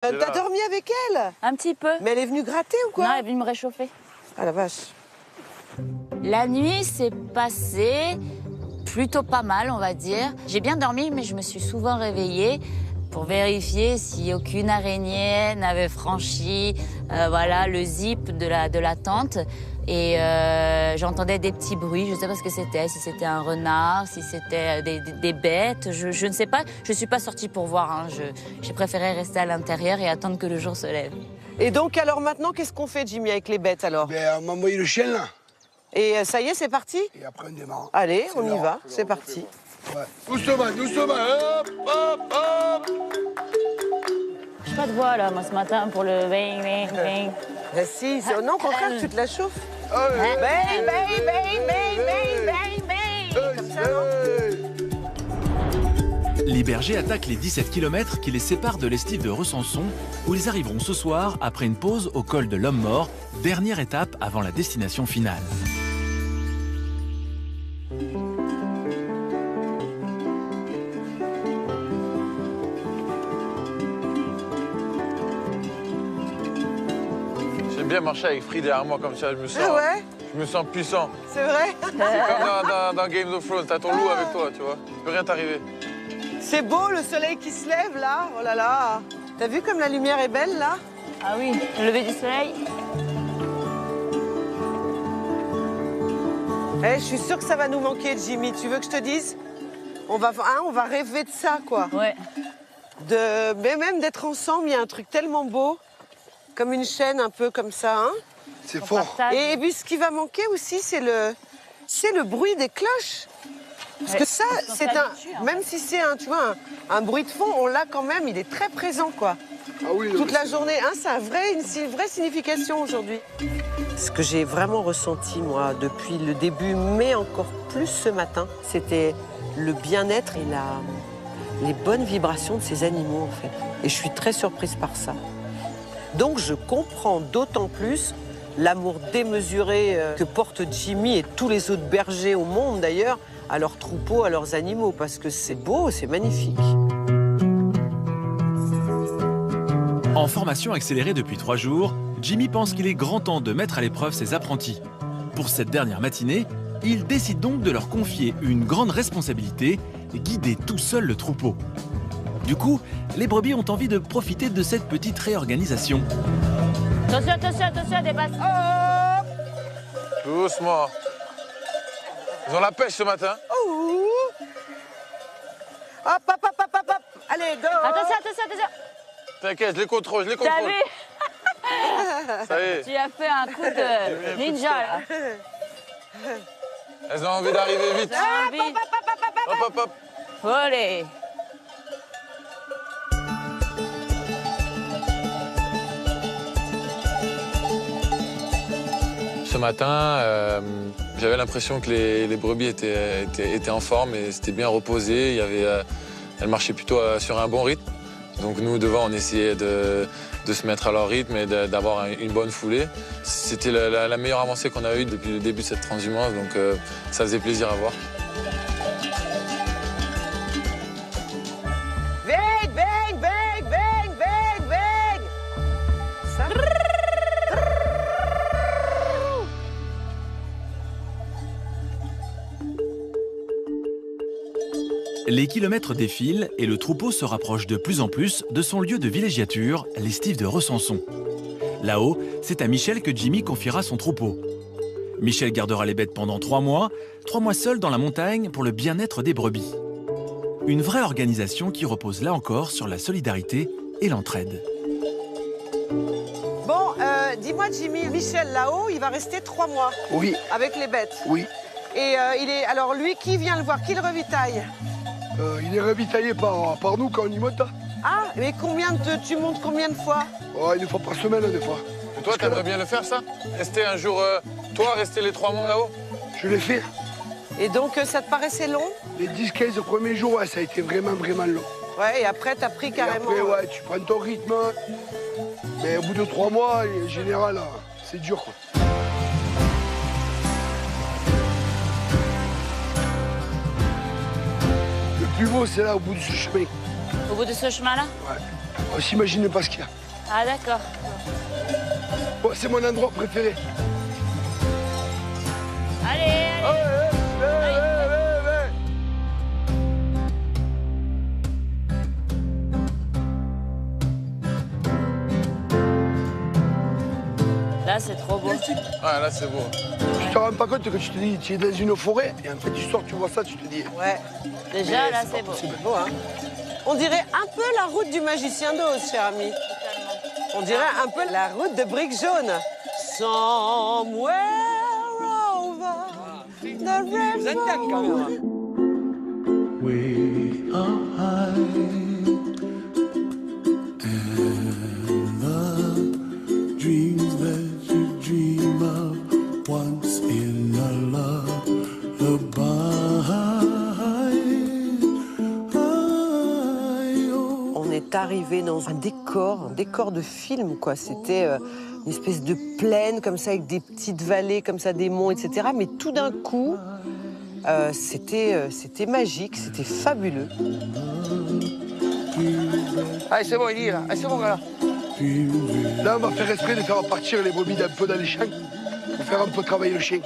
T'as dormi avec elle? Un petit peu. Mais elle est venue gratter ou quoi? Non, elle est venue me réchauffer. Ah la vache. La nuit s'est passée plutôt pas mal, on va dire. J'ai bien dormi, mais je me suis souvent réveillée pour vérifier si aucune araignée n'avait franchi voilà, le zip de la tente. Et j'entendais des petits bruits, je ne sais pas ce que c'était, si c'était un renard, si c'était des bêtes, je ne sais pas. Je ne suis pas sortie pour voir, hein. J'ai préféré rester à l'intérieur et attendre que le jour se lève. Et donc alors maintenant, qu'est-ce qu'on fait, Jimmy, avec les bêtes alors? Ben, on m'a envoyé le chien là. Et ça y est, c'est parti? Et après on démarre. Allez, on y va, c'est parti. Ouais. Doucement, doucement, hop, hop, hop. Je n'ai pas de voix là, moi ce matin pour le bang, bang, bang. Ben si, non, au contraire, tu te la chauffes. Allez. Bang, bang, bang, bang, bang, bang, bang. Comme ça, non? Les bergers attaquent les 17 km qui les séparent de l'estive de Recenson, où ils arriveront ce soir après une pause au col de l'Homme-Mort, dernière étape avant la destination finale. J'aime bien marcher avec Free derrière moi comme ça, je me sens puissant. C'est vrai? C'est comme dans Game of Thrones, t'as ton loup avec toi, tu vois. Il peut rien t'arriver. C'est beau, le soleil qui se lève là. Oh là là. T'as vu comme la lumière est belle là? Ah oui, le lever du soleil. Je suis sûre que ça va nous manquer, Jimmy. Tu veux que je te dise? On va rêver de ça, quoi. Ouais. Mais même d'être ensemble, il y a un truc tellement beau. Comme une chaîne un peu comme ça, hein. C'est On fort. partage. Et puis ce qui va manquer aussi, c'est le bruit des cloches. Parce que ça, on c'est s'habitue, en même si c'est un bruit de fond, on l'a quand même, il est très présent, quoi. Ah oui, Toute la journée, hein, c'est une vraie signification aujourd'hui. Ce que j'ai vraiment ressenti, moi, depuis le début, mais encore plus ce matin, c'était le bien-être et les bonnes vibrations de ces animaux, en fait. Et je suis très surprise par ça. Donc je comprends d'autant plus l'amour démesuré que portent Jimmy et tous les autres bergers au monde, d'ailleurs, à leurs troupeaux, à leurs animaux, parce que c'est beau, c'est magnifique. En formation accélérée depuis 3 jours, Jimmy pense qu'il est grand temps de mettre à l'épreuve ses apprentis. Pour cette dernière matinée, il décide donc de leur confier une grande responsabilité, guider tout seul le troupeau. Du coup, les brebis ont envie de profiter de cette petite réorganisation. Attention, attention, attention, dépasse. Doucement. Ils ont la pêche ce matin. Oh. Hop, hop, hop, hop, hop, hop. Allez, go. Attention, attention, attention. T'inquiète, je les contrôle, je les T'as contrôle. vu? Ça y est, Tu as fait un coup de ninja là. elles ont envie d'arriver vite. T'as envie. Hop, hop, hop. Allez. Ce matin, j'avais l'impression que les brebis étaient en forme et c'était bien reposé. Elles marchaient plutôt sur un bon rythme. Donc nous, devant, on essayait de se mettre à leur rythme et d'avoir une bonne foulée. C'était la meilleure avancée qu'on a eue depuis le début de cette transhumance, donc ça faisait plaisir à voir. Bang, bang, bang, bang, bang, bang. Ça. Les kilomètres défilent et le troupeau se rapproche de plus en plus de son lieu de villégiature, l'estive de Recenson. Là-haut, c'est à Michel que Jimmy confiera son troupeau. Michel gardera les bêtes pendant 3 mois seul dans la montagne pour le bien-être des brebis. Une vraie organisation qui repose là encore sur la solidarité et l'entraide. Bon, dis-moi, Jimmy, Michel, là-haut, il va rester 3 mois Oui, avec les bêtes. oui. Et alors lui, qui vient le voir? Qui le ravitaille? Il est ravitaillé par nous quand on y monte. Ah, mais tu montes combien de fois? Oh, une fois par semaine, des fois. Et toi, t'aimerais bien le faire, ça? Rester un jour, rester les 3 mois là-haut? Je l'ai fait. Et donc, ça te paraissait long? Les 10-15 premiers jours, ouais, ça a été vraiment, vraiment long. Ouais, et après, t'as pris carrément... Et après, ouais, tu prends ton rythme. Mais au bout de 3 mois, en général, c'est dur, quoi. Le plus beau, c'est là, au bout de ce chemin. Au bout de ce chemin-là? Ouais. On s'imagine pas ce qu'il y a. Ah d'accord. Bon, c'est mon endroit préféré. Allez, allez. Là, c'est trop beau. Ah, là, c'est beau. Tu te rends pas compte que tu te dis, tu es dans une forêt, et en fait, tu sors, tu vois ça, tu te dis. Ouais. Déjà, Mais là, c'est c'est pas beau. possible. Beau, hein. On dirait un peu la route du magicien d'Oz, cher ami. On dirait un peu la route de Briques Jaunes. Somewhere over the rainbow. Way up high, and the dreams that you dream of once in a lullaby. On est arrivé dans un décor de film, quoi. C'était une espèce de plaine comme ça, avec des petites vallées comme ça, des monts, etc. Mais tout d'un coup, c'était magique, c'était fabuleux. Allez, c'est bon, il y est là. Allez, c'est bon, là. Là, on va faire esprit de faire partir les brebis d'un peu dans les champs pour faire un peu travailler le chien.